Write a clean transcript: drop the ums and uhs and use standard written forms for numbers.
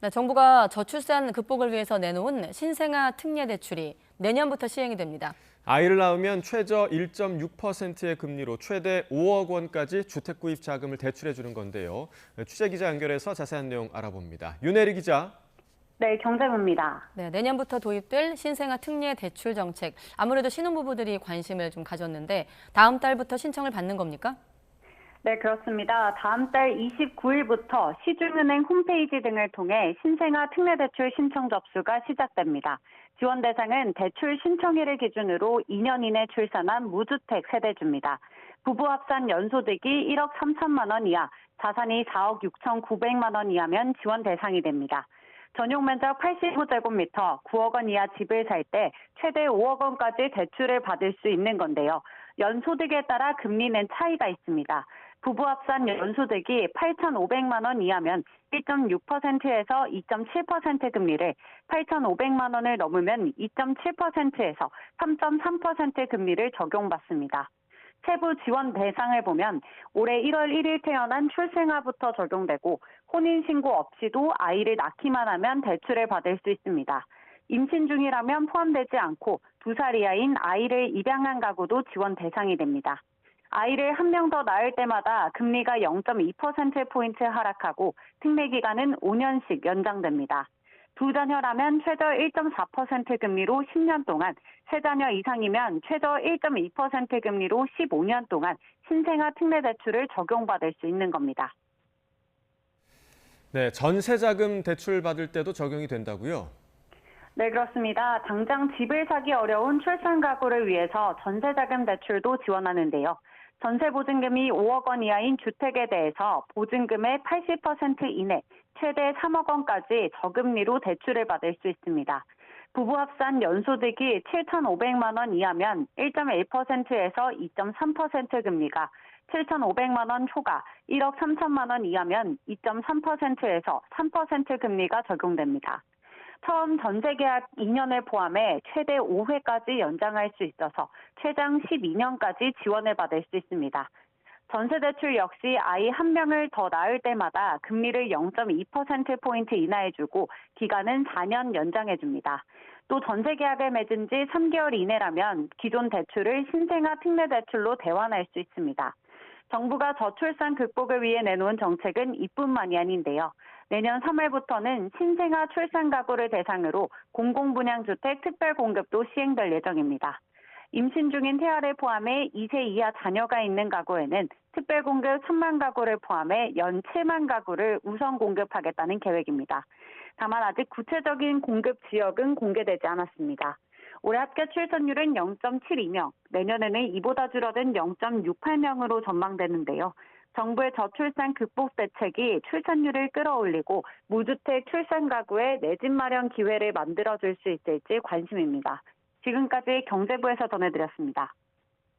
네, 정부가 저출산 극복을 위해서 내놓은 신생아 특례 대출이 내년부터 시행이 됩니다. 아이를 낳으면 최저 1.6%의 금리로 최대 5억 원까지 주택 구입 자금을 대출해 주는 건데요. 취재 기자 연결해서 자세한 내용 알아봅니다. 윤혜리 기자. 네, 경제부입니다. 네, 내년부터 도입될 신생아 특례 대출 정책. 아무래도 신혼부부들이 관심을 좀 가졌는데 다음 달부터 신청을 받는 겁니까? 네, 그렇습니다. 다음 달 29일부터 시중은행 홈페이지 등을 통해 신생아 특례대출 신청 접수가 시작됩니다. 지원 대상은 대출 신청일을 기준으로 2년 이내 출산한 무주택 세대주입니다. 부부 합산 연소득이 1억 3천만 원 이하, 자산이 4억 6천 9백만 원 이하면 지원 대상이 됩니다. 전용 면적 85제곱미터, 9억 원 이하 집을 살 때 최대 5억 원까지 대출을 받을 수 있는 건데요. 연소득에 따라 금리는 차이가 있습니다. 부부 합산 연소득이 8,500만 원 이하면 1.6%에서 2.7% 금리를, 8,500만 원을 넘으면 2.7%에서 3.3% 금리를 적용받습니다. 세부 지원 대상을 보면 올해 1월 1일 태어난 출생아부터 적용되고 혼인신고 없이도 아이를 낳기만 하면 대출을 받을 수 있습니다. 임신 중이라면 포함되지 않고 2살 이하인 아이를 입양한 가구도 지원 대상이 됩니다. 아이를 한 명 더 낳을 때마다 금리가 0.2%포인트 하락하고 특례 기간은 5년씩 연장됩니다. 두 자녀라면 최저 1.4% 금리로 10년 동안, 세 자녀 이상이면 최저 1.2% 금리로 15년 동안 신생아 특례 대출을 적용받을 수 있는 겁니다. 네, 전세자금 대출 받을 때도 적용이 된다고요? 네, 그렇습니다. 당장 집을 사기 어려운 출산 가구를 위해서 전세자금 대출도 지원하는데요. 전세 보증금이 5억 원 이하인 주택에 대해서 보증금의 80% 이내, 최대 3억 원까지 저금리로 대출을 받을 수 있습니다. 부부 합산 연소득이 7,500만 원 이하면 1.1%에서 2.3% 금리가, 7,500만 원 초과 1억 3천만 원 이하면 2.3%에서 3% 금리가 적용됩니다. 처음 전세 계약 2년을 포함해 최대 5회까지 연장할 수 있어서 최장 12년까지 지원을 받을 수 있습니다. 전세 대출 역시 아이 한 명을 더 낳을 때마다 금리를 0.2%포인트 인하해주고 기간은 4년 연장해줍니다. 또 전세 계약을 맺은 지 3개월 이내라면 기존 대출을 신생아 특례 대출로 대환할 수 있습니다. 정부가 저출산 극복을 위해 내놓은 정책은 이뿐만이 아닌데요. 내년 3월부터는 신생아 출산 가구를 대상으로 공공분양주택 특별공급도 시행될 예정입니다. 임신 중인 태아를 포함해 2세 이하 자녀가 있는 가구에는 특별공급 1,000만 가구를 포함해 연 7만 가구를 우선 공급하겠다는 계획입니다. 다만 아직 구체적인 공급 지역은 공개되지 않았습니다. 올해 합계 출산율은 0.72명, 내년에는 이보다 줄어든 0.68명으로 전망되는데요. 정부의 저출산 극복 대책이 출산율을 끌어올리고 무주택 출산 가구의 내 집 마련 기회를 만들어줄 수 있을지 관심입니다. 지금까지 경제부에서 전해드렸습니다.